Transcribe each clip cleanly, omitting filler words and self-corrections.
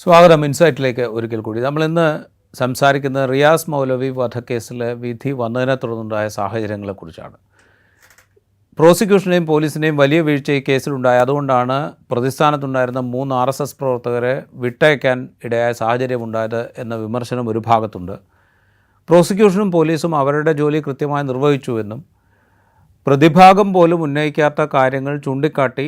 സ്വാഗതം ഇൻസൈറ്റിലേക്ക് ഒരിക്കൽ കൂടി. നമ്മളിന്ന് സംസാരിക്കുന്ന റിയാസ് മൗലവി വധക്കേസിലെ വിധി വന്നതിനെ തുടർന്നുണ്ടായ സാഹചര്യങ്ങളെക്കുറിച്ചാണ്. പ്രോസിക്യൂഷനെയും പോലീസിനെയും വലിയ വീഴ്ച ഈ കേസിലുണ്ടായി. അതുകൊണ്ടാണ് പ്രതിസ്ഥാനത്തുണ്ടായിരുന്ന 3 RSS പ്രവർത്തകരെ വിട്ടയക്കാൻ ഇടയായ സാഹചര്യമുണ്ടായത് എന്ന വിമർശനം ഒരു ഭാഗത്തുണ്ട്. പ്രോസിക്യൂഷനും പോലീസും അവരുടെ ജോലി കൃത്യമായി നിർവഹിച്ചുവെന്നും പ്രതിഭാഗം പോലും ഉന്നയിക്കാത്ത കാര്യങ്ങൾ ചൂണ്ടിക്കാട്ടി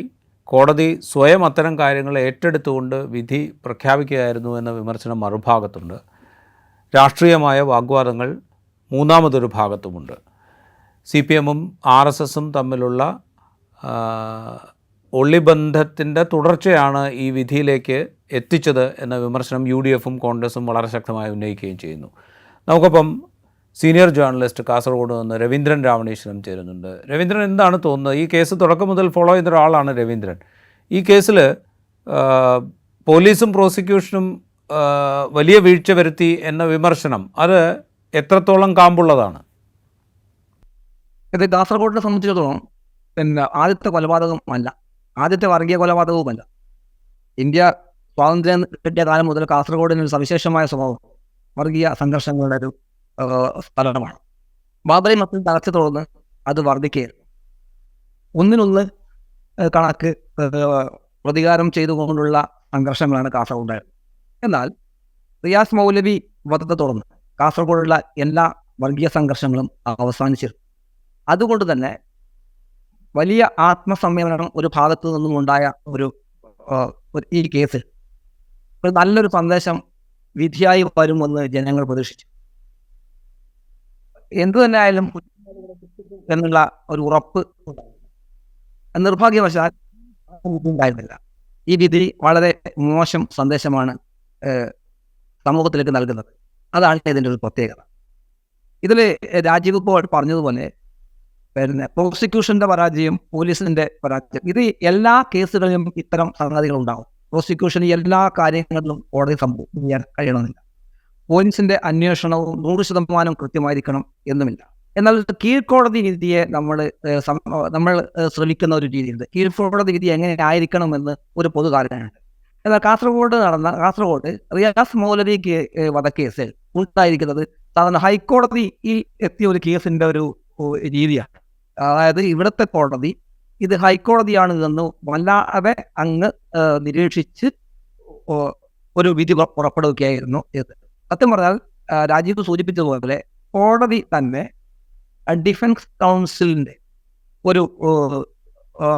കോടതി സ്വയം അത്തരം കാര്യങ്ങൾ ഏറ്റെടുത്തുകൊണ്ട് വിധി പ്രഖ്യാപിക്കുകയായിരുന്നു എന്ന വിമർശനം മറുഭാഗത്തുണ്ട്. രാഷ്ട്രീയമായ വാഗ്വാദങ്ങൾ മൂന്നാമതൊരു ഭാഗത്തുമുണ്ട്. CPM-ഉം RSSും തമ്മിലുള്ള ഒളിബന്ധത്തിൻ്റെ തുടർച്ചയാണ് ഈ വിധിയിലേക്ക് എത്തിച്ചത് എന്ന വിമർശനം UDF-ഉം കോൺഗ്രസും വളരെ ശക്തമായി ഉന്നയിക്കുകയും ചെയ്യുന്നു. നമുക്കൊപ്പം സീനിയർ ജേർണലിസ്റ്റ് കാസർഗോഡ് നിന്ന് രവീന്ദ്രൻ രാവണീശ്വരം ചേരുന്നുണ്ട്. രവീന്ദ്രൻ, എന്താണ് തോന്നുന്നത്? ഈ കേസ് തുടക്കം മുതൽ ഫോളോ ചെയ്ത ഒരാളാണ് രവീന്ദ്രൻ. ഈ കേസിൽ പോലീസും പ്രോസിക്യൂഷനും വലിയ വീഴ്ച വരുത്തി എന്ന വിമർശനം അത് എത്രത്തോളം കാമ്പുള്ളതാണ്? ഇത് കാസർഗോഡിനെ സംബന്ധിച്ചിടത്തോളം ആദ്യത്തെ കൊലപാതകമല്ല, ആദ്യത്തെ വർഗീയ കൊലപാതകവുമല്ല. ഇന്ത്യ സ്വാതന്ത്ര്യം കിട്ടിയ കാലം മുതൽ കാസർഗോഡിന് ഒരു സവിശേഷമായ സ്വഭാവം വർഗീയ സംഘർഷങ്ങളുടെ ഒരു സ്ഥലമാണ്. ബാബറി മസ്ജിദ് തകർച്ച തുടർന്ന് അത് വർദ്ധിക്കുകയായിരുന്നു. ഒന്നിനൊന്ന് കണക്ക് പ്രതികാരം ചെയ്തുകൊണ്ടുള്ള സംഘർഷങ്ങളാണ് കാസർഗോഡായിരുന്നത്. എന്നാൽ റിയാസ് മൗലവി വധത്തെ തുടർന്ന് കാസർഗോഡുള്ള എല്ലാ വർഗീയ സംഘർഷങ്ങളും അവസാനിച്ചിരുന്നു. അതുകൊണ്ട് തന്നെ വലിയ ആത്മസംയമനം ഒരു ഭാഗത്തു നിന്നും ഉണ്ടായ ഈ കേസിൽ ഒരു നല്ലൊരു സന്ദേശം വിധിയായി വരുമെന്ന് ജനങ്ങൾ പ്രതീക്ഷിച്ചു. എന്തു തന്നെ ആയാലും എന്നുള്ള ഒരു ഉറപ്പ് നിർഭാഗ്യവശാൽ ഉണ്ടായിരുന്നില്ല. ഈ വിധി വളരെ മോശം സന്ദേശമാണ് സമൂഹത്തിലേക്ക് നൽകുന്നത്. അതാണ് ഇതിൻ്റെ ഒരു പ്രത്യേകത. ഇതിൽ രാജീവ് ഇപ്പോൾ പറഞ്ഞതുപോലെ പ്രോസിക്യൂഷന്റെ പരാജയം, പോലീസിന്റെ പരാജയം, ഇത് എല്ലാ കേസുകളിലും ഇത്തരം സംഗതികളുണ്ടാവും. പ്രോസിക്യൂഷന് എല്ലാ കാര്യങ്ങളിലും കോടതി ചെയ്യാൻ കഴിയണമെന്നില്ല. പോലീസിന്റെ അന്വേഷണവും 100% കൃത്യമായിരിക്കണം എന്നുമില്ല. എന്നാൽ കീഴ്ക്കോടതി വിധിയെ നമ്മൾ ശ്രമിക്കുന്ന ഒരു രീതിയുണ്ട്. കീഴ്ക്കോടതി വിധി എങ്ങനെ ആയിരിക്കണമെന്ന് ഒരു പൊതു ധാരണയുണ്ട്. എന്നാൽ കാസർഗോഡ് റിയാസ് മൗലവിക്ക് വധക്കേസിൽ ഉണ്ടായിരിക്കുന്നത് സാധാരണ ഹൈക്കോടതിയിൽ എത്തിയ ഒരു കേസിന്റെ ഒരു രീതിയാണ്. അതായത് ഇവിടുത്തെ കോടതി ഇത് ഹൈക്കോടതിയാണ് എന്ന് വല്ലാതെ അങ്ങ് നിരീക്ഷിച്ച് ഒരു വിധി പുറപ്പെടുവിക്കുകയായിരുന്നു ഇത്. സത്യം പറഞ്ഞാൽ രാജീവ് സൂചിപ്പിച്ചതുപോലെ കോടതി തന്നെ ഡിഫൻസ് കൗൺസിലിന്റെ ഒരു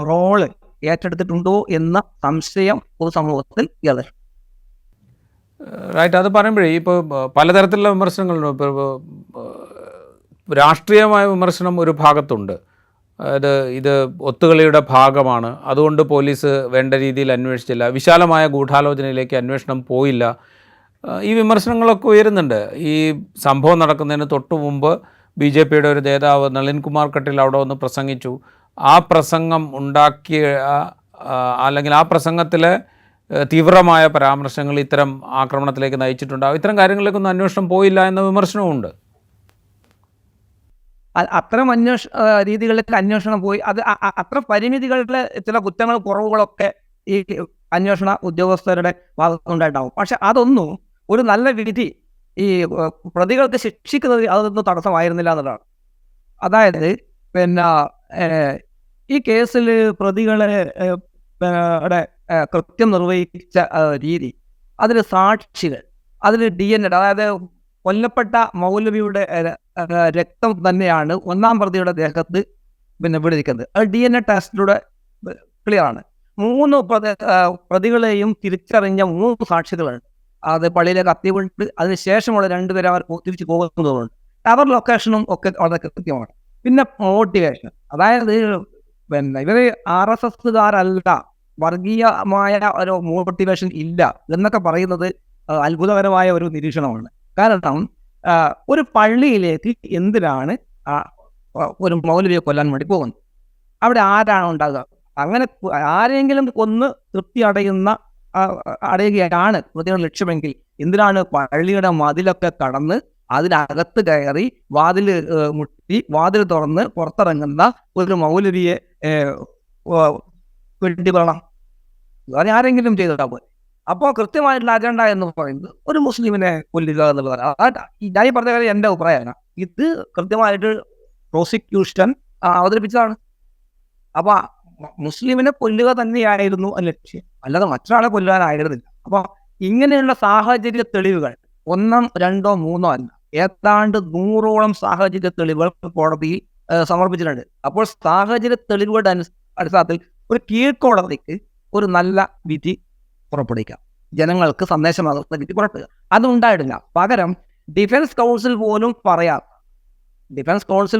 റോള് ഏറ്റെടുത്തിട്ടുണ്ടോ എന്ന സംശയം പൊതുസമൂഹത്തിൽ ഉയർന്നു. റൈറ്റ്. അത് പറയുമ്പോഴേ ഇപ്പോൾ പലതരത്തിലുള്ള വിമർശനങ്ങളുണ്ട്. ഇപ്പോൾ രാഷ്ട്രീയമായ വിമർശനം ഒരു ഭാഗത്തുണ്ട്. അതായത് ഇത് ഒത്തുകളിയുടെ ഭാഗമാണ്, അതുകൊണ്ട് പോലീസ് വേണ്ട രീതിയിൽ അന്വേഷിച്ചില്ല, വിശാലമായ ഗൂഢാലോചനയിലേക്ക് അന്വേഷണം പോയില്ല. ഈ വിമർശനങ്ങളൊക്കെ ഉയരുന്നുണ്ട്. ഈ സംഭവം നടക്കുന്നതിന് തൊട്ടു മുമ്പ് BJPയുടെ ഒരു നേതാവ് നളിൻ കുമാർ കട്ടീൽ അവിടെ വന്ന് പ്രസംഗിച്ചു. ആ പ്രസംഗം ഉണ്ടാക്കിയ അല്ലെങ്കിൽ ആ പ്രസംഗത്തിലെ തീവ്രമായ പരാമർശങ്ങൾ ഇത്തരം ആക്രമണത്തിലേക്ക് നയിച്ചിട്ടുണ്ടാകും. ഇത്തരം കാര്യങ്ങളിലേക്കൊന്നും അന്വേഷണം പോയില്ല എന്ന വിമർശനമുണ്ട്. അത്തരം രീതികളിലേക്ക് അന്വേഷണം പോയി. അത് അത്ര പരിമിതികളുടെ ചില കുറ്റങ്ങൾ കുറവുകളൊക്കെ ഈ അന്വേഷണ ഉദ്യോഗസ്ഥരുടെ ഭാഗത്തുണ്ടായിട്ടുണ്ടാവും. പക്ഷെ അതൊന്നും ഒരു നല്ല വിധി ഈ പ്രതികൾക്ക് ശിക്ഷിക്കുന്നത് അതൊന്നും തടസ്സമായിരുന്നില്ല എന്നുള്ളതാണ്. അതായത് ഈ കേസിൽ പ്രതികളെ കൃത്യം നിർവഹിച്ച രീതി, അതിൽ സാക്ഷികൾ, അതിൽ DNA, അതായത് കൊല്ലപ്പെട്ട മൗലവിയുടെ രക്തം തന്നെയാണ് ഒന്നാം പ്രതിയുടെ ദേഹത്ത് വിളിക്കുന്നത്. അത് DNA ടെസ്റ്റിലൂടെ ക്ലിയറാണ്. 3 പ്രതികളെയും തിരിച്ചറിഞ്ഞ 3 സാക്ഷികളുണ്ട്. അത് പള്ളിയിലേക്ക് എത്തിയിട്ട് അതിനുശേഷമുള്ള 2 പേരെ അവർ തിരിച്ചു പോകുന്നതുകൊണ്ട് അവർ ലൊക്കേഷനും ഒക്കെ വളരെ കൃത്യമാണ്. പിന്നെ മോട്ടിവേഷൻ, അതായത് ഇവർ RSSകാരല്ല, വർഗീയമായ ഒരു മോട്ടിവേഷൻ ഇല്ല എന്നൊക്കെ പറയുന്നത് അത്ഭുതകരമായ ഒരു നിരീക്ഷണമാണ്. കാരണം ഒരു പള്ളിയിലേക്ക് എന്തിനാണ് ഒരു മൗലവിയെ കൊല്ലാൻ വേണ്ടി പോകുന്നത്? അവിടെ ആരാണ് ഉണ്ടാകുക? അങ്ങനെ ആരെങ്കിലും കൊന്ന് തൃപ്തി അടയുകയാണ് പ്രതികളുടെ ലക്ഷ്യമെങ്കിൽ എന്തിനാണ് പള്ളിയുടെ മതിലൊക്കെ കടന്ന് അതിനകത്ത് കയറി വാതിൽ മുട്ടി വാതിൽ തുറന്ന് പുറത്തിറങ്ങുന്ന ഒരു മൗലവിയെ വേണ്ടി പറയണം? അത് ആരെങ്കിലും ചെയ്തിട്ടാ പോലെ. അപ്പോൾ കൃത്യമായിട്ടുള്ള അജണ്ട എന്ന് പറയുന്നത് ഒരു മുസ്ലിമിനെ കൊല്ലുക എന്നുള്ളതാണ്. ഞാൻ ഈ പറഞ്ഞ കാര്യം എൻ്റെ അഭിപ്രായമാണ്. ഇത് കൃത്യമായിട്ട് പ്രോസിക്യൂഷൻ അവതരിപ്പിച്ചതാണ്. അപ്പൊ മുസ്ലിമിനെ കൊല്ലുക തന്നെയായിരുന്നു ലക്ഷ്യം, അല്ലാതെ മറ്റൊരാളെ കൊല്ലാനായിരുന്നില്ല. അപ്പൊ ഇങ്ങനെയുള്ള സാഹചര്യ തെളിവുകൾ 1, 2, 3 അല്ല, ഏതാണ്ട് 100ഓളം സാഹചര്യ തെളിവുകൾ കോടതിയിൽ സമർപ്പിച്ചിട്ടുണ്ട്. അപ്പോൾ സാഹചര്യ തെളിവുകളുടെ അടിസ്ഥാനത്തിൽ ഒരു കീഴ്ക്കോടതിക്ക് ഒരു നല്ല വിധി പുറപ്പെടുവിക്കാം, ജനങ്ങൾക്ക് സന്ദേശമാകുന്ന വിധി പുറപ്പെടുക. അതുണ്ടായിട്ടില്ല. പകരം ഡിഫൻസ് കൗൺസിൽ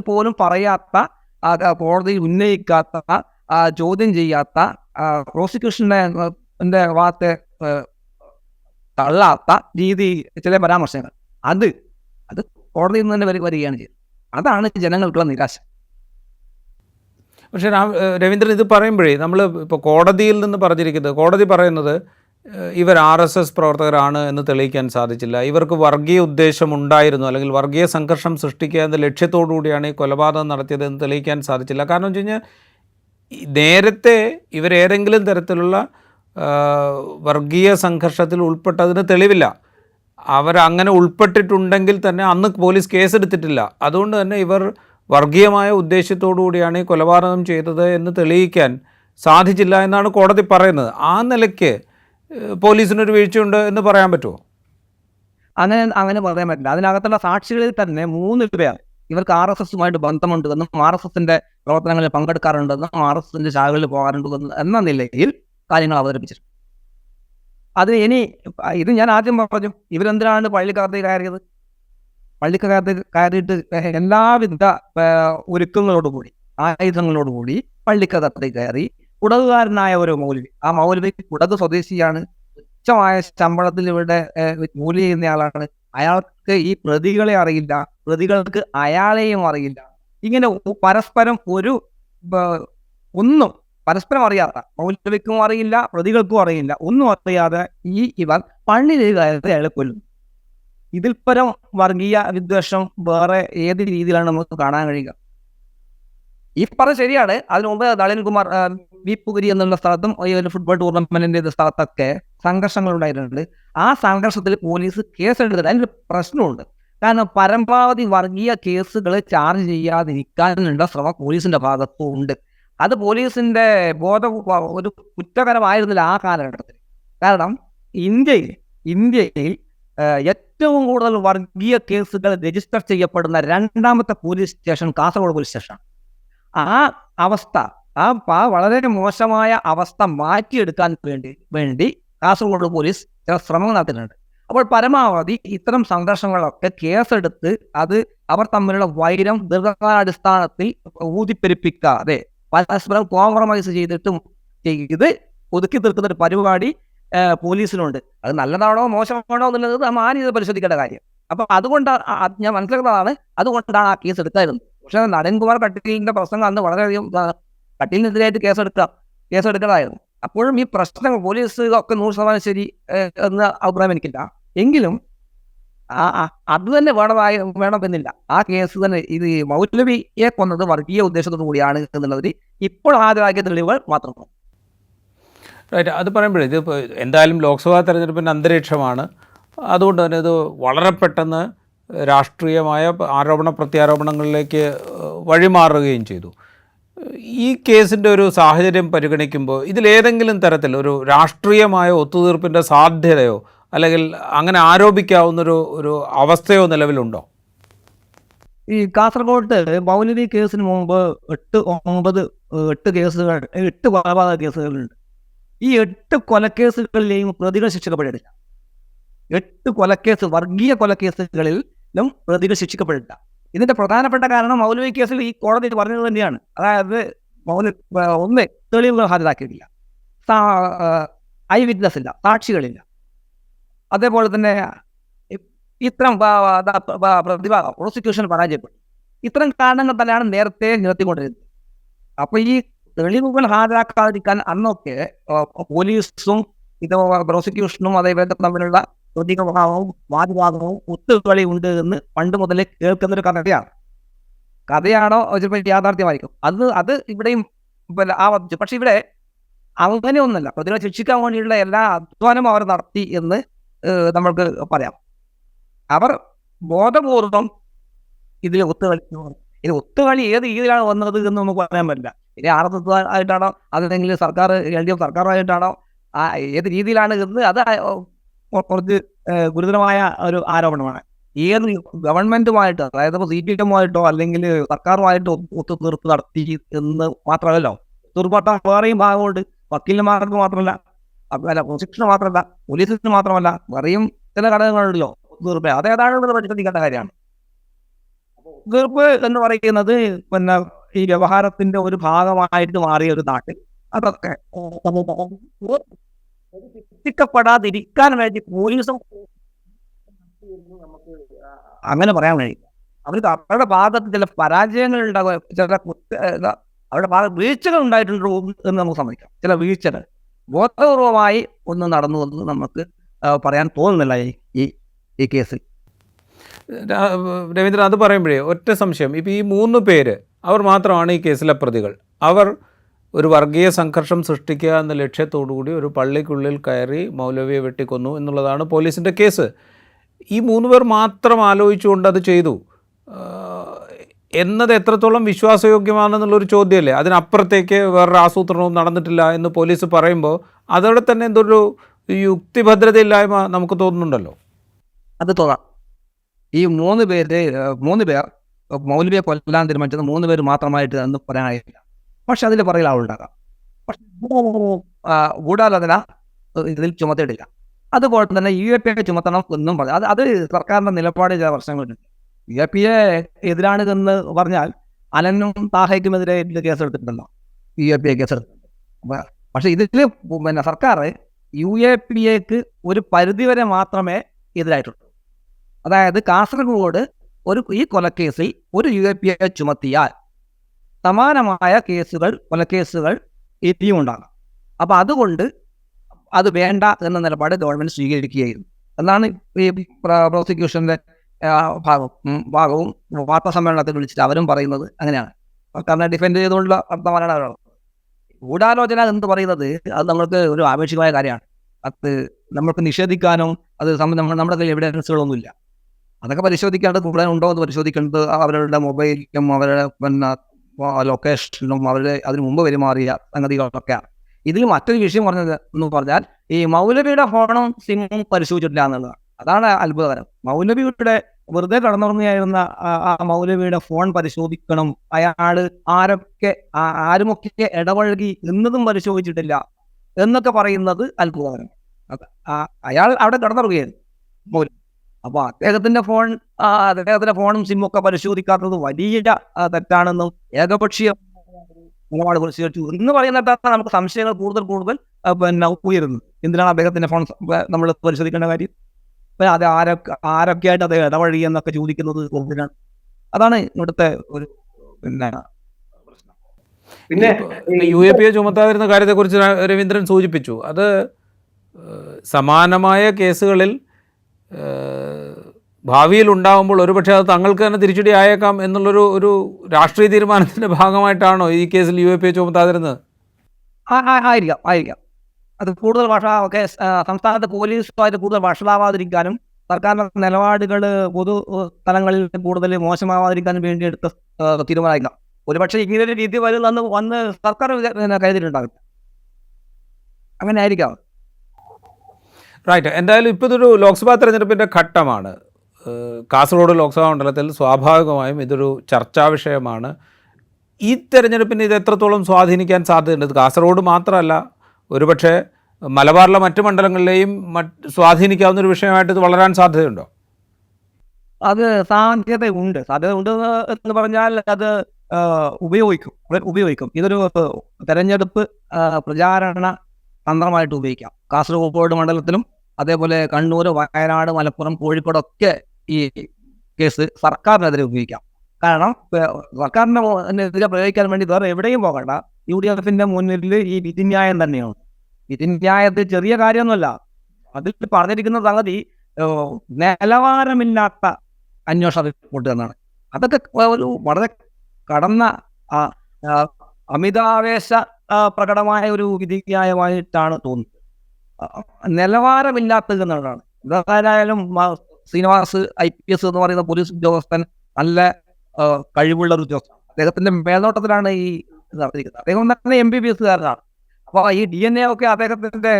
പോലും പറയാത്ത കോടതിയിൽ ഉന്നയിക്കാത്ത, ചോദ്യം ചെയ്യാത്ത, പ്രോസിക്യൂഷന്റെ ഭാഗത്തെ തള്ളാത്ത രീതി ചില പരാമർശങ്ങൾ അത് കോടതിയിൽ നിന്ന് തന്നെ വരികയാണ് ചെയ്തത്. അതാണ് ജനങ്ങൾക്കുള്ള നിരാശ. പക്ഷേ രവീന്ദ്രൻ, ഇത് പറയുമ്പോഴേ നമ്മൾ ഇപ്പോൾ കോടതിയിൽ നിന്ന് പറഞ്ഞിരിക്കുന്നത്, കോടതി പറയുന്നത് ഇവർ RSS പ്രവർത്തകരാണ് എന്ന് തെളിയിക്കാൻ സാധിച്ചില്ല, ഇവർക്ക് വർഗീയ ഉദ്ദേശം ഉണ്ടായിരുന്നു, അല്ലെങ്കിൽ വർഗീയ സംഘർഷം സൃഷ്ടിക്കുക എന്ന ലക്ഷ്യത്തോടു കൂടിയാണ് ഈ കൊലപാതകം നടത്തിയത് എന്ന് തെളിയിക്കാൻ സാധിച്ചില്ല. കാരണം വെച്ച് കഴിഞ്ഞാൽ നേരത്തെ ഇവരേതെങ്കിലും തരത്തിലുള്ള വർഗീയ സംഘർഷത്തിൽ ഉൾപ്പെട്ടതിന് തെളിവില്ല. അവരങ്ങനെ ഉൾപ്പെട്ടിട്ടുണ്ടെങ്കിൽ തന്നെ അന്ന് പോലീസ് കേസെടുത്തിട്ടില്ല. അതുകൊണ്ട് തന്നെ ഇവർ വർഗീയമായ ഉദ്ദേശ്യത്തോടു കൂടിയാണ് ഈ കൊലപാതകം ചെയ്തത് എന്ന് തെളിയിക്കാൻ സാധിച്ചില്ല എന്നാണ് കോടതി പറയുന്നത്. ആ നിലയ്ക്ക് പോലീസിനൊരു വീഴ്ചയുണ്ട് എന്ന് പറയാൻ പറ്റുമോ? അങ്ങനെ പറയാൻ പറ്റില്ല. അതിനകത്തുള്ള സാക്ഷികളിൽ തന്നെ 3 പേർ ഇവർക്ക് RSSുമായിട്ട് ബന്ധമുണ്ടെന്നും RSSന്റെ പ്രവർത്തനങ്ങളിൽ പങ്കെടുക്കാറുണ്ടെന്നും RSSന്റെ ശാഖകളിൽ പോകാറുണ്ടെന്നും എന്ന നിലയിൽ കാര്യങ്ങൾ അവതരിപ്പിച്ചിട്ടുണ്ട്. ഇത് ഞാൻ ആദ്യം പറഞ്ഞു, ഇവരെന്തിനാണ് പള്ളിക്കകത്ത് കയറിയത്? പള്ളിക്കകത്ത് കയറിയിട്ട് എല്ലാവിധ ഒരുക്കങ്ങളോടുകൂടി, ആയുധങ്ങളോടുകൂടി പള്ളിക്കകത്ത് കയറി കുടകുകാരനായ ഒരു മൗലവി, ആ മൗലവി കുടക് സ്വദേശിയാണ്, തുച്ഛമായ ശമ്പളത്തിൽ ഇവിടെ ജോലി ചെയ്യുന്നയാളാണ്, അയാൾക്ക് ഈ പ്രതികളെ അറിയില്ല, പ്രതികൾക്ക് അയാളെയും അറിയില്ല. ഇങ്ങനെ പരസ്പരം ഒന്നും പരസ്പരം അറിയാത്ത, മൗലവിക്കും അറിയില്ല, പ്രതികൾക്കും അറിയില്ല, ഒന്നും അറിയാതെ ഇവർ പള്ളിയിൽ കയറി അയാളെ കൊല്ലുന്നു. ഇതിൽ പരം വർഗീയ വിദ്വേഷം വേറെ ഏത് രീതിയിലാണ് നമുക്ക് കാണാൻ കഴിയുക? ഈ പറഞ്ഞ ശരിയാണ്. അതിനു മുമ്പ് നളിൻകുമാർ വിപുഗിരി എന്നുള്ള സ്ഥലത്തും ഫുട്ബോൾ ടൂർണമെന്റിന്റെ സ്ഥലത്തൊക്കെ സംഘർഷങ്ങൾ ഉണ്ടായിട്ടുണ്ട്. ആ സംഘർഷത്തിൽ പോലീസ് കേസെടുത്തിട്ട് അതിനൊരു പ്രശ്നമുണ്ട്. കാരണം പരമാവധി വർഗീയ കേസുകൾ ചാർജ് ചെയ്യാതിരിക്കാനുള്ള ശ്രമം പോലീസിന്റെ ഭാഗത്തും ഉണ്ട്. അത് പോലീസിന്റെ ഒരു കുറ്റകരമായിരുന്നില്ല ആ കാലഘട്ടത്തിൽ. കാരണം ഇന്ത്യയിൽ ഏറ്റവും കൂടുതൽ വർഗീയ കേസുകൾ രജിസ്റ്റർ ചെയ്യപ്പെടുന്ന 2ാമത്തെ പോലീസ് സ്റ്റേഷൻ കാസർഗോഡ് പോലീസ് സ്റ്റേഷനാണ്. ആ അവസ്ഥ, വളരെ മോശമായ അവസ്ഥ മാറ്റിയെടുക്കാൻ വേണ്ടി കാസർഗോഡ് പോലീസ് ചില ശ്രമങ്ങൾ നടത്തുന്നുണ്ട്. അപ്പോൾ പരമാവധി ഇത്തരം സംഘർഷങ്ങളൊക്കെ കേസെടുത്ത് അത് അവർ തമ്മിലുള്ള വൈരം ദീർഘകാലാടിസ്ഥാനത്തിൽ ഊതിപ്പെരുപ്പിക്കാതെ പരസ്പരം കോംപ്രമൈസ് ചെയ്ത് ഒതുക്കി തീർക്കുന്ന ഒരു പരിപാടി പോലീസിനുണ്ട്. അത് നല്ലതാണോ മോശമാണോ എന്നുള്ളത് മാന്യത പരിശോധിക്കേണ്ട കാര്യം. അപ്പം അതുകൊണ്ടാണ് ഞാൻ മനസ്സിലാക്കുന്നതാണ്, അതുകൊണ്ടാണ് ആ കേസ് എടുക്കായിരുന്നത്. പക്ഷേ നളിൻകുമാർ കട്ടീലിന്റെ പ്രശ്നങ്ങൾ അന്ന് വളരെയധികം കട്ടീലിനെതിരായിട്ട് കേസെടുക്കേണ്ടതായിരുന്നു. അപ്പോഴും ഈ പ്രശ്നങ്ങൾ പോലീസ് ഒക്കെ 100% ശരി എന്ന അഭിപ്രായം എനിക്കില്ല. എങ്കിലും അത് തന്നെ വേണമെന്നില്ല. ആ കേസ് തന്നെ ഇത് മൗലവിയെ കൊന്നത് വർഗീയ ഉദ്ദേശത്തോടു കൂടിയാണ് എന്നുള്ളതിൽ ഇപ്പോൾ ഹാജരാക്കിയ തെളിവുകൾ മാത്രമാണ്. റൈറ്റ്. അത് പറയുമ്പോഴേ ഇത് എന്തായാലും ലോക്സഭാ തെരഞ്ഞെടുപ്പിൻ്റെ അന്തരീക്ഷമാണ്. അതുകൊണ്ട് തന്നെ ഇത് വളരെ പെട്ടെന്ന് രാഷ്ട്രീയമായ ആരോപണ പ്രത്യാരോപണങ്ങളിലേക്ക് വഴിമാറുകയും ചെയ്തു. ഈ കേസിൻ്റെ ഒരു സാഹചര്യം പരിഗണിക്കുമ്പോൾ ഇതിലേതെങ്കിലും തരത്തിൽ ഒരു രാഷ്ട്രീയമായ ഒത്തുതീർപ്പിൻ്റെ സാധ്യതയോ അല്ലെങ്കിൽ അങ്ങനെ ആരോപിക്കാവുന്നൊരു അവസ്ഥയോ നിലവിലുണ്ടോ? ഈ കാസർഗോഡ് മൗലവി കേസിന് മുമ്പ് 8 കേസുകൾ, 8 കൊലപാതക കേസുകളുണ്ട്. ഈ 8 കൊലക്കേസുകളിലെയും പ്രതികൾ ശിക്ഷിക്കപ്പെട്ടിട്ടില്ല. 8 വർഗീയ കൊലക്കേസുകളിലും പ്രതികൾ ശിക്ഷിക്കപ്പെട്ടില്ല. ഇതിന്റെ പ്രധാനപ്പെട്ട കാരണം മൗലവി കേസിൽ ഈ കോടതി പറഞ്ഞത് തന്നെയാണ്. അതായത് ഒന്ന്, തെളിവുകൾ ഹാജരാക്കിയിട്ടില്ല, ഐ വിറ്റ്നസ് ഇല്ല, സാക്ഷികളില്ല. അതേപോലെ തന്നെ ഇത്തരം പ്രോസിക്യൂഷൻ പരാജയപ്പെട്ടു. ഇത്തരം കാരണങ്ങൾ തന്നെയാണ് നേരത്തെ നിർത്തിക്കൊണ്ടിരുന്നത്. അപ്പോൾ ഈ തെളിവുകൾ ഹാജരാക്കാതിരിക്കാൻ അന്നൊക്കെ പോലീസും പ്രോസിക്യൂഷനും അതേപോലെ തമ്മിലുള്ള പ്രതിഭാഗവും വാദിഭാഗവും ഒത്തുകളി ഉണ്ട് എന്ന് പണ്ട് മുതലേ കേൾക്കുന്നൊരു കഥയാണോ ചിലപ്പോൾ യാഥാർത്ഥ്യമായിരിക്കും. അത് ഇവിടെയും ആവർത്തിച്ചു. പക്ഷെ ഇവിടെ അങ്ങനെയൊന്നുമല്ല. പ്രതികളെ ശിക്ഷിക്കാൻ വേണ്ടിയുള്ള എല്ലാ അധ്വാനവും അവർ നടത്തി എന്ന് നമ്മൾക്ക് പറയാം. അവർ ബോധപൂർവം ഇതിൽ ഒത്തുകളിച്ചു. ഇനി ഒത്തുകളി ഏത് രീതിയിലാണ് വന്നത് എന്ന് നമുക്ക് പറയാൻ പറ്റില്ല. ഇനി RSS ആയിട്ടാണോ അതല്ലെങ്കിൽ സർക്കാർ LDF സർക്കാരുമായിട്ടാണോ ഏത് രീതിയിലാണ് എന്ന് അത് കുറച്ച് ഗുരുതരമായ ഒരു ആരോപണമാണ്. ഏത് ഗവൺമെന്റുമായിട്ട്, അതായത് ഇപ്പോൾ CPM-ആയിട്ടോ അല്ലെങ്കിൽ സർക്കാരുമായിട്ടോ ഒത്തുതീർപ്പ് നടത്തി എന്ന് മാത്രമല്ലോ, ഒത്തുതീർപ്പാട്ട വേറെയും ഭാഗമുണ്ട്. വക്കീലന്മാർക്ക് മാത്രമല്ല, പ്രോസിക്യൂഷന് മാത്രമല്ല, പോലീസിന് മാത്രമല്ല, വേറെയും ചില ഘടകങ്ങളുണ്ടല്ലോ ഒത്തുതീർപ്പ്. അതേതാണെന്ന് പരിശോധിക്കേണ്ട കാര്യമാണ്. ഒത്തുതീർപ്പ് എന്ന് പറയുന്നത് പിന്നെ ഈ വ്യവഹാരത്തിന്റെ ഒരു ഭാഗമായിട്ട് മാറിയ ഒരു നാട്ടിൽ അതൊക്കെ ശിക്ഷിക്കപ്പെടാതിരിക്കാൻ വേണ്ടി പോലീസും നമുക്ക് അങ്ങനെ പറയാൻ കഴിയില്ല. അവർക്ക് അവരുടെ ഭാഗത്ത് ചില പരാജയങ്ങൾ ഉണ്ടാകുക, ചില അവരുടെ ഭാഗത്ത് വീഴ്ചകൾ ഉണ്ടായിട്ടുണ്ടോ എന്ന് നമുക്ക് സമ്മതിക്കാം. ചില വീഴ്ചകൾ ബോധപൂർവമായി ഒന്നും നടന്നു എന്ന് നമുക്ക് പറയാൻ തോന്നുന്നില്ല ഈ കേസിൽ. രവീന്ദ്രൻ, അത് പറയുമ്പോഴേ ഒറ്റ സംശയം. ഇപ്പോൾ ഈ 3 പേര് അവർ മാത്രമാണ് ഈ കേസിലെ പ്രതികൾ. അവർ ഒരു വർഗീയ സംഘർഷം സൃഷ്ടിക്കുക എന്ന ലക്ഷ്യത്തോടുകൂടി ഒരു പള്ളിക്കുള്ളിൽ കയറി മൗലവിയെ വെട്ടിക്കൊന്നു എന്നുള്ളതാണ് പോലീസിൻ്റെ കേസ്. ഈ 3 പേർ മാത്രം ആലോചിച്ചുകൊണ്ട് അത് ചെയ്തു എന്നത് എത്രത്തോളം വിശ്വാസയോഗ്യമാണെന്നുള്ളൊരു ചോദ്യമല്ലേ? അതിനപ്പുറത്തേക്ക് വേറൊരു ആസൂത്രണവും നടന്നിട്ടില്ല എന്ന് പോലീസ് പറയുമ്പോൾ അതോടെ തന്നെ എന്തൊരു യുക്തിഭദ്രതയില്ലായ്മ നമുക്ക് തോന്നുന്നുണ്ടല്ലോ. അത് തോന്നാം. ഈ 3 പേർ മൗലവിയെ കൊല്ലാൻ തീരുമാനിച്ചത് 3 പേര് മാത്രമായിട്ട് എന്ന് പറയാനായില്ല. പക്ഷെ അതിൽ പറയുന്ന ആളുണ്ടാകാം. പക്ഷെ ഗൂഢാലോചന ഇതിൽ ചുമത്തിയിട്ടില്ല. അതുപോലെ തന്നെ UAPA ചുമത്തണം എന്നും പറഞ്ഞു. അത് സർക്കാരിൻ്റെ നിലപാട് ചില പ്രശ്നങ്ങളുണ്ട്. UAPA എതിരാണ് എന്ന് പറഞ്ഞാൽ അലനും താഹയ്ക്കുമെതിരെ ഇതിൽ കേസെടുത്തിട്ടുണ്ടല്ലോ, UAPA കേസെടുത്തിട്ടുണ്ട്. പക്ഷെ ഇതിൽ പിന്നെ സർക്കാർ UAPAക്ക് ഒരു പരിധിവരെ മാത്രമേ എതിരായിട്ടുള്ളൂ. അതായത് കാസർഗോഡ് ഈ കൊലക്കേസിൽ ഒരു UAPA ചുമത്തിയാൽ സമാനമായ കൊലക്കേസുകൾ ഇനിയും ഉണ്ടാകാം. അപ്പോൾ അതുകൊണ്ട് അത് വേണ്ട എന്ന നിലപാട് ഗവൺമെൻറ് സ്വീകരിക്കുകയായിരുന്നു എന്നാണ് ഈ പ്രോസിക്യൂഷൻ്റെ ഭാഗവും വാർത്താ സമ്മേളനത്തിൽ വിളിച്ചിട്ട് അവരും പറയുന്നത് അങ്ങനെയാണ്. സർക്കാരിനെ ഡിഫെൻഡ് ചെയ്തുകൊണ്ടുള്ള വർത്തമാനമാണ് അവർ. ഗൂഢാലോചന എന്ന് പറയുന്നത് അത് നമ്മൾക്ക് ഒരു ആപേക്ഷികമായ കാര്യമാണ്. അത് നമ്മൾക്ക് നിഷേധിക്കാനോ അത് നമ്മുടെ കയ്യിൽ എവിഡൻസുകളൊന്നുമില്ല. അതൊക്കെ പരിശോധിക്കേണ്ടത് കൂടെ ഉണ്ടോ എന്ന് പരിശോധിക്കേണ്ടത് അവരുടെ മൊബൈലും അവരുടെ പിന്നെ ലൊക്കേഷനും അവരുടെ അതിനു മുമ്പ് പെരുമാറിയ സംഗതികളൊക്കെയാണ്. ഇതിൽ മറ്റൊരു വിഷയം എന്ന് പറഞ്ഞാൽ ഈ മൗലവിയുടെ ഫോണും സിമ്മും പരിശോധിച്ചിട്ടില്ല എന്നുള്ളതാണ്. അതാണ് അത്ഭുതകരം. മൗലവിയുടെ വെറുതെ കടന്നുറങ്ങിയായിരുന്ന ആ മൗലവിയുടെ ഫോൺ പരിശോധിക്കണം, അയാൾ ആരുമൊക്കെ ഇടപഴകി എന്നതും പരിശോധിച്ചിട്ടില്ല എന്നൊക്കെ പറയുന്നത് അത്ഭുതകരം. അയാൾ അവിടെ കടന്നുറങ്ങുകയായിരുന്നു മൗലവി. അപ്പോൾ അദ്ദേഹത്തിന്റെ ഫോണും സിമ്മും ഒക്കെ പരിശോധിക്കാത്തത് വലിയ തെറ്റാണെന്നും ഏകപക്ഷീയ നിലപാട് പരിശോധിച്ചു എന്ന് പറയുന്നിടത്താണ് നമുക്ക് സംശയങ്ങൾ കൂടുതൽ പിന്നെ ഉയരുന്നത്. എന്തിനാണ് അദ്ദേഹത്തിന്റെ ഫോൺ നമ്മൾ പരിശോധിക്കേണ്ട കാര്യം? അത് ആരൊക്കെയായിട്ട് അദ്ദേഹം ഇടവഴി എന്നൊക്കെ ചോദിക്കുന്നത് എന്തിനാണ്? അതാണ് ഇവിടുത്തെ ഒരു പിന്നെ പ്രശ്നം. പിന്നെ UAPA ചുമത്താതിരുന്ന കാര്യത്തെക്കുറിച്ച് രവീന്ദ്രൻ സൂചിപ്പിച്ചു. അത് സമാനമായ കേസുകളിൽ ഭാവിയിൽ ഉണ്ടാകുമ്പോൾ ഒരുപക്ഷെ അത് തങ്ങൾക്ക് തന്നെ തിരിച്ചടി ആയേക്കാം എന്നുള്ളൊരു രാഷ്ട്രീയ തീരുമാനത്തിൻ്റെ ഭാഗമായിട്ടാണോ ഈ കേസിൽ UAPA ചുമത്താതിരുന്നത്? ആയിരിക്കാം. അത് കൂടുതൽ സംസ്ഥാനത്തെ പോലീസുമായിട്ട് കൂടുതൽ വഷളാവാതിരിക്കാനും സർക്കാരിൻ്റെ നിലപാടുകൾ പൊതു തലങ്ങളിൽ കൂടുതൽ മോശമാവാതിരിക്കാനും വേണ്ടി എടുത്ത തീരുമാനമായിരിക്കാം. ഒരുപക്ഷെ ഇങ്ങനൊരു രീതി വന്ന് സർക്കാർ കരുതിയിട്ടുണ്ടാകും. അങ്ങനെ ആയിരിക്കാം. റൈറ്റ്. എന്തായാലും ഇപ്പോൾ ഇതൊരു ലോക്സഭാ തെരഞ്ഞെടുപ്പിൻ്റെ ഘട്ടമാണ്. കാസർഗോഡ് ലോക്സഭാ മണ്ഡലത്തിൽ സ്വാഭാവികമായും ഇതൊരു ചർച്ചാ വിഷയമാണ്. ഈ തെരഞ്ഞെടുപ്പിന് ഇത് എത്രത്തോളം സ്വാധീനിക്കാൻ സാധ്യതയുണ്ട്? മാത്രമല്ല, ഒരുപക്ഷെ മലബാറിലെ മറ്റ് മണ്ഡലങ്ങളിലെയും സ്വാധീനിക്കാവുന്ന ഒരു വിഷയമായിട്ട് ഇത് വളരാൻ സാധ്യതയുണ്ടോ? അത് സാധ്യതയുണ്ട് എന്ന് പറഞ്ഞാൽ അത് ഉപയോഗിക്കും. ഇതൊരു തെരഞ്ഞെടുപ്പ് പ്രചാരണ തന്ത്രമായിട്ട് ഉപയോഗിക്കാം. കാസർഗോഡ് മണ്ഡലത്തിലും അതേപോലെ കണ്ണൂർ, വയനാട്, മലപ്പുറം, കോഴിക്കോടൊക്കെ ഈ കേസ് സർക്കാരിനെതിരെ ഉപയോഗിക്കാം. കാരണം സർക്കാരിനെതിരെ പ്രയോഗിക്കാൻ വേണ്ടി വേറെ എവിടെയും പോകണ്ട. UDFന്റെ മുന്നിൽ ഈ വിധിന്യായം തന്നെയാണ്. വിധിന്യായത്തിൽ ചെറിയ കാര്യമൊന്നുമല്ല. അതിൽ പറഞ്ഞിരിക്കുന്ന സംഗതി നിലവാരമില്ലാത്ത അന്വേഷണ റിപ്പോർട്ട് എന്നാണ്. അതൊക്കെ ഒരു വളരെ കടന്ന അമിതാവേശ പ്രകടമായ ഒരു വിധിന്യായമായിട്ടാണ് തോന്നുന്നത്. നിലവാരമില്ലാത്തത് എന്നുള്ളതാണ്. എന്തായാലും ശ്രീനിവാസ് IPS എന്ന് പറയുന്ന പോലീസ് ഉദ്യോഗസ്ഥൻ നല്ല കഴിവുള്ള ഒരു ഉദ്യോഗസ്ഥനാണ്. അദ്ദേഹത്തിന്റെ മേൽനോട്ടത്തിലാണ് ഈ ഇത് നടത്തിയിരിക്കുന്നത്. അദ്ദേഹം തന്നെ MBBS-കാരനാണ്. അപ്പോൾ ഈ DNA ഒക്കെ അദ്ദേഹത്തിന്റെ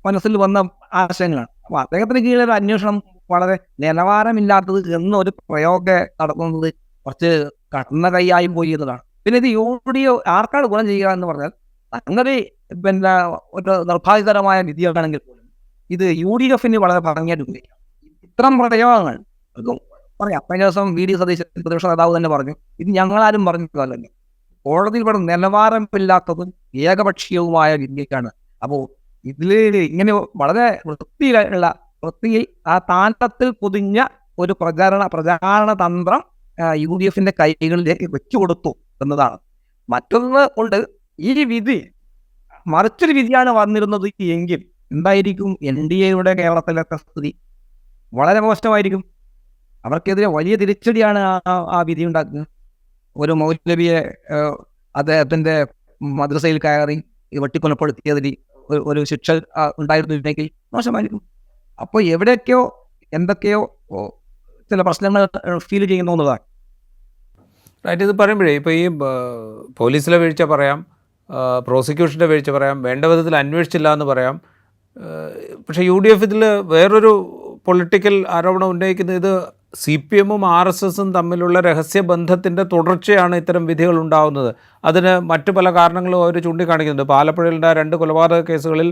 മനസ്സിൽ വന്ന ആശയങ്ങളാണ്. അപ്പോൾ അദ്ദേഹത്തിന് കീഴിലൊരു അന്വേഷണം വളരെ നിലവാരമില്ലാത്തത് എന്നൊരു പ്രയോഗം നടത്തുന്നത് കുറച്ച് കടന്ന കൈയായി പോയി എന്നതാണ്. പിന്നെ ഇത് UDO ആർക്കാണ് ഗുണം ചെയ്യുക എന്ന് പറഞ്ഞാൽ, അങ്ങനെ പിന്നെ ഒരു നിർഭാഗ്യകരമായ വിധിയാണെങ്കിൽ പോലും ഇത് UDF-ന് വളരെ ഭംഗിയായിട്ട് ഉപയോഗിക്കാം. ഇത്തരം പ്രയോഗങ്ങൾ പറയാം. കഴിഞ്ഞ ദിവസം VD സതീശൻ പ്രതിപക്ഷ നേതാവ് തന്നെ പറഞ്ഞു, ഇത് ഞങ്ങളാരും പറഞ്ഞതല്ലല്ലോ, കോടതിയിൽ ഇവിടെ നിലവാരമില്ലാത്തതും ഏകപക്ഷീയവുമായ വിധിക്കാണ്. അപ്പോൾ ഇതിൽ ഇങ്ങനെ വളരെ വൃത്തിയിൽ ആ താണ്ടത്തിൽ പൊതിഞ്ഞ ഒരു പ്രചാരണ തന്ത്രം UDF-ന്റെ കൈകളിലേക്ക് വെച്ചു കൊടുത്തു എന്നതാണ്. മറ്റൊന്ന് കൊണ്ട് ഈ വിധി മറിച്ചൊരു വിധിയാണ് വന്നിരുന്നത് എങ്കിൽ എന്തായിരിക്കും NDAയുടെ കേരളത്തിലൊക്കെ സ്ഥിതി? വളരെ മോശമായിരിക്കും. അവർക്കെതിരെ വലിയ തിരിച്ചടിയാണ് ആ വിധി ഉണ്ടാക്കുന്നത്. ഒരു മൗലവിയെ അദ്ദേഹത്തിന്റെ മദ്രസയിൽ കയറി വെട്ടിക്കൊലപ്പെടുത്തിയതിൽ ഒരു ശിക്ഷ ഉണ്ടായിരുന്നില്ലെങ്കിൽ മോശമായിരിക്കും. അപ്പോൾ എവിടെയൊക്കെയോ എന്തൊക്കെയോ ചില പ്രശ്നങ്ങൾ ഫീൽ ചെയ്യുന്നു എന്നതാണ്. റൈറ്റ്. ഇത് പറയുമ്പോഴേ ഇപ്പോൾ ഈ പോലീസിലെ വീഴ്ച പറയാം, പ്രോസിക്യൂഷൻ്റെ വീഴ്ച പറയാം, വേണ്ട വിധത്തിൽ അന്വേഷിച്ചില്ല എന്ന് പറയാം. പക്ഷേ UDF ഇതിൽ വേറൊരു പൊളിറ്റിക്കൽ ആരോപണം ഉന്നയിക്കുന്നത് ഇത് CPM-ഉം RSS-ഉം തമ്മിലുള്ള രഹസ്യബന്ധത്തിൻ്റെ തുടർച്ചയാണ് ഇത്തരം വിധികൾ ഉണ്ടാകുന്നത്. അതിന് മറ്റു പല കാരണങ്ങളും അവർ ചൂണ്ടിക്കാണിക്കുന്നുണ്ട്. ഇപ്പോൾ ആലപ്പുഴയിലെ 2 കൊലപാതക കേസുകളിൽ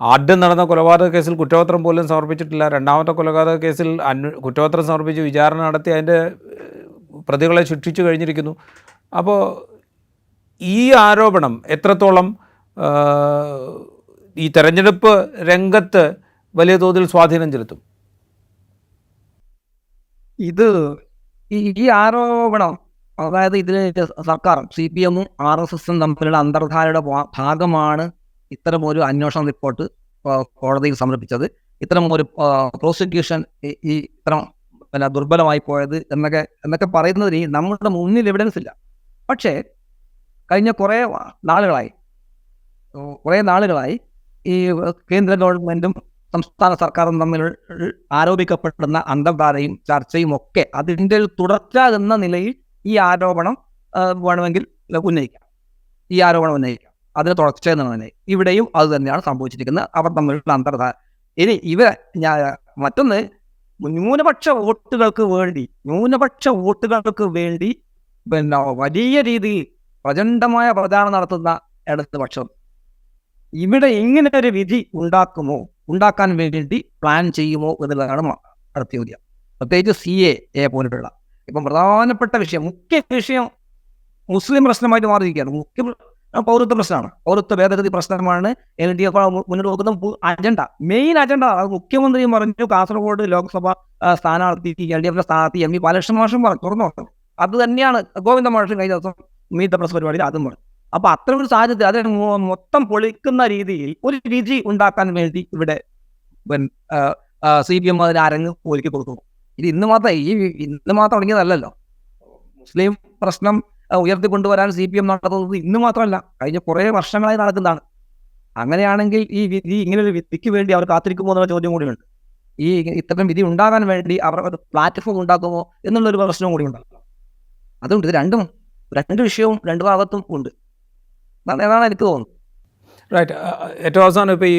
ആദ്യം നടന്ന കൊലപാതക കേസിൽ കുറ്റപത്രം പോലും സമർപ്പിച്ചിട്ടില്ല. രണ്ടാമത്തെ കൊലപാതക കേസിൽ കുറ്റപത്രം സമർപ്പിച്ച് വിചാരണ നടത്തി അതിൻ്റെ പ്രതികളെ ശിക്ഷിച്ചു കഴിഞ്ഞിരിക്കുന്നു. അപ്പോൾ ഈ ആരോപണം എത്രത്തോളം ഈ തെരഞ്ഞെടുപ്പ് രംഗത്ത് വലിയ തോതിൽ സ്വാധീനം ചെലുത്തും? ഇത് ഈ ആരോപണം, അതായത് ഇതിൽ സർക്കാർ CPM-ഉം RSS-ഉം തമ്മിലുള്ള അന്തർധാരയുടെ ഭാഗമാണ് ഇത്തരം ഒരു അന്വേഷണ റിപ്പോർട്ട് കോടതിയിൽ സമർപ്പിച്ചത്. ഇത്തരം ഒരു പ്രോസിക്യൂഷൻ ഈ ഇത്തരം പിന്നെ ദുർബലമായി പോയത് എന്നൊക്കെ പറയുന്നതിന് നമ്മുടെ മുന്നിൽ എവിഡൻസ് ഇല്ല. പക്ഷേ കഴിഞ്ഞ കുറേ നാളുകളായി ഈ കേന്ദ്ര ഗവൺമെൻറ്റും സംസ്ഥാന സർക്കാരും തമ്മിൽ ആരോപിക്കപ്പെടുന്ന അന്തർധാരയും ചർച്ചയും ഒക്കെ അതിൻ്റെ തുടർച്ച എന്ന നിലയിൽ ഈ ആരോപണം വേണമെങ്കിൽ ഉന്നയിക്കാം. അതിന് തുടർച്ച എന്ന നിലയിൽ ഇവിടെയും അത് തന്നെയാണ് സംഭവിച്ചിരിക്കുന്നത്. അവർ തമ്മിലുള്ള അന്തർധാര. ഇനി മറ്റൊന്ന്, ന്യൂനപക്ഷ വോട്ടുകൾക്ക് വേണ്ടി പിന്നെ വലിയ രീതിയിൽ പ്രചണ്ഡമായ പ്രചാരണം നടത്തുന്ന ഇടതുപക്ഷം ഇവിടെ ഇങ്ങനെ ഒരു വിധി ഉണ്ടാക്കാൻ വേണ്ടി പ്ലാൻ ചെയ്യുമോ എന്നുള്ളതാണ് അടുത്ത ചോദ്യം. പ്രത്യേകിച്ച് CAA പോലുള്ള ഇപ്പം പ്രധാനപ്പെട്ട മുഖ്യ വിഷയം മുസ്ലിം പ്രശ്നമായിട്ട് മാറിയിരിക്കുകയാണ്. പൗരത്വ പ്രശ്നമാണ്, പൗരത്വ ഭേദഗതി പ്രശ്നമാണ് LDF മുന്നോട്ട് വെക്കുന്ന മെയിൻ അജണ്ട. അത് മുഖ്യമന്ത്രിയും പറഞ്ഞു, കാസർഗോഡ് ലോക്സഭ സ്ഥാനാർത്ഥി LDF സ്ഥാനാർത്ഥി MP ബാലകൃഷ്ണൻ മാഷും പറഞ്ഞു, തുറന്നു. അത് തന്നെയാണ് ഗോവിന്ദ മാഷും കഴിഞ്ഞ ദിവസം മീറ്റ് ദ പ്രസ് പരിപാടിയിൽ അതും പറഞ്ഞു. അപ്പോൾ അത്തരം ഒരു സാഹചര്യത്തിൽ അത് മൊത്തം പൊളിക്കുന്ന രീതിയിൽ ഒരു വിധി ഉണ്ടാക്കാൻ വേണ്ടി ഇവിടെ CPM അതിന് അരങ്ങ് ഒരുക്കി കൊടുത്തു. ഇത് ഇന്ന് മാത്രം തുടങ്ങിയതല്ലല്ലോ. മുസ്ലിം പ്രശ്നം ഉയർത്തിക്കൊണ്ടുവരാൻ CPM നടത്തുന്നത് ഇന്ന് മാത്രമല്ല, കഴിഞ്ഞ കുറേ വർഷങ്ങളായി നടക്കുന്നതാണ്. അങ്ങനെയാണെങ്കിൽ ഈ വിധി ഇങ്ങനൊരു വിധിക്ക് വേണ്ടി അവർ കാത്തിരിക്കുമോ എന്നുള്ള ചോദ്യം കൂടിയുണ്ട്. ഈ ഇത്തരം വിധി ഉണ്ടാകാൻ വേണ്ടി അവർ ഒരു പ്ലാറ്റ്ഫോം ഉണ്ടാക്കുമോ എന്നുള്ളൊരു പ്രശ്നവും കൂടി ഉണ്ടല്ലോ. അതുകൊണ്ട് ഇത് രണ്ട് വിഷയവും രണ്ട് ഭാഗത്തും ഉണ്ട്. അതാണ് എനിക്ക് തോന്നുന്നത്. റൈറ്റ്. ഏറ്റവും അവസാനം ഇപ്പോൾ ഈ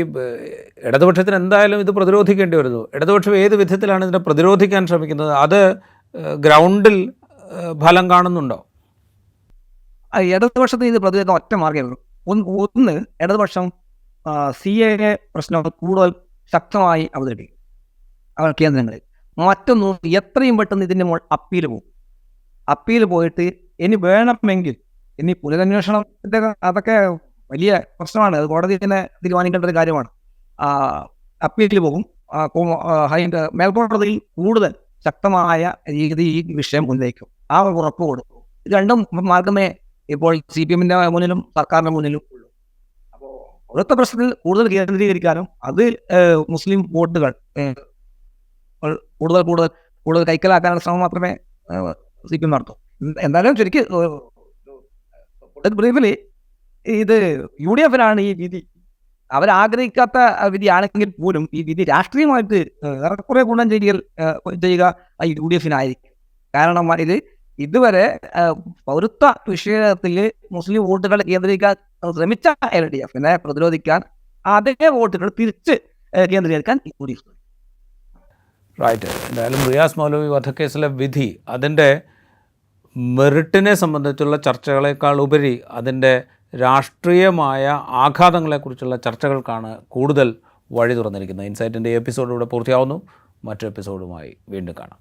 ഇടതുപക്ഷത്തിന് എന്തായാലും ഇത് പ്രതിരോധിക്കേണ്ടി വരുന്നു. ഇടതുപക്ഷം ഏത് വിധത്തിലാണ് ഇതിനെ പ്രതിരോധിക്കാൻ ശ്രമിക്കുന്നത്? അത് ഗ്രൗണ്ടിൽ ഫലം കാണുന്നുണ്ടോ? ഇടതുപക്ഷത്തിന് ഇത് പ്രതിരോധിക്കാൻ ഒറ്റ മാർഗ്ഗമേ ഉള്ളൂ. ഒന്ന്, ഇടതുപക്ഷം CAA പ്രശ്നം കൂടുതൽ ശക്തമായി അവതരിപ്പിക്കും അവർ കേന്ദ്രങ്ങളിൽ. മറ്റൊന്ന്, എത്രയും പെട്ടെന്ന് ഇതിൻ്റെ അപ്പീൽ പോയിട്ട് ഇനി വേണമെങ്കിൽ ഇനി പുനരന്വേഷണത്തിൻ്റെ അതൊക്കെ വലിയ പ്രശ്നമാണ്, അത് കോടതി തന്നെ തീരുമാനിക്കേണ്ട ഒരു കാര്യമാണ്. അപ്പീൽ പോകും. മേൽക്കോടതിയിൽ കൂടുതൽ ശക്തമായ രീതി ഈ വിഷയം ഉന്നയിക്കും. ആ ഉറപ്പ് കൊടുക്കും. ഇത് രണ്ടും മാർഗമേ ഇപ്പോൾ CPM-ന്റെ മുന്നിലും സർക്കാരിൻ്റെ മുന്നിലും ഉള്ളൂ. അപ്പോൾ ഓരോരുത്തർ പ്രശ്നത്തിൽ കൂടുതൽ കേന്ദ്രീകരിക്കാനും അത് മുസ്ലിം വോട്ടുകൾ കൂടുതൽ കൈക്കലാക്കാനുള്ള ശ്രമം മാത്രമേ CPM നടത്തൂ. എന്തായാലും ശരിക്കും ബ്രീഫിൽ ഇത് യു ഡി എഫിനാണ് ഈ വിധി. അവരാഗ്രഹിക്കാത്ത വിധിയാണെങ്കിൽ പോലും ഈ വിധി രാഷ്ട്രീയമായിട്ട് ഏറെക്കുറെ ഗുണം ചെയ്യുക യു ഡി എഫിനായിരിക്കും. കാരണം ഇത് ഇതുവരെ പൗരത്വ വിഷയത്തിൽ മുസ്ലിം വോട്ടുകൾ കേന്ദ്രീകരിക്കാൻ ശ്രമിച്ച LDF പ്രതിരോധിക്കാൻ അതേ വോട്ടുകൾ തിരിച്ച് കേന്ദ്രീകരിക്കാൻ യു ഡി എഫ്. റൈറ്റ്. എന്തായാലും റിയാസ് മൗലവി വധക്കേസിലെ വിധി അതിൻ്റെ മെറിറ്റിനെ സംബന്ധിച്ചുള്ള ചർച്ചകളേക്കാൾ ഉപരി അതിൻ്റെ രാഷ്ട്രീയമായ ആഘാതങ്ങളെക്കുറിച്ചുള്ള ചർച്ചകൾക്കാണ് കൂടുതൽ വഴി തുറന്നിരിക്കുന്നത്. ഇൻസൈറ്റിൻ്റെ എപ്പിസോഡ് ഇവിടെ പൂർത്തിയാവുന്നു. മറ്റൊരു എപ്പിസോഡുമായി വീണ്ടും കാണാം.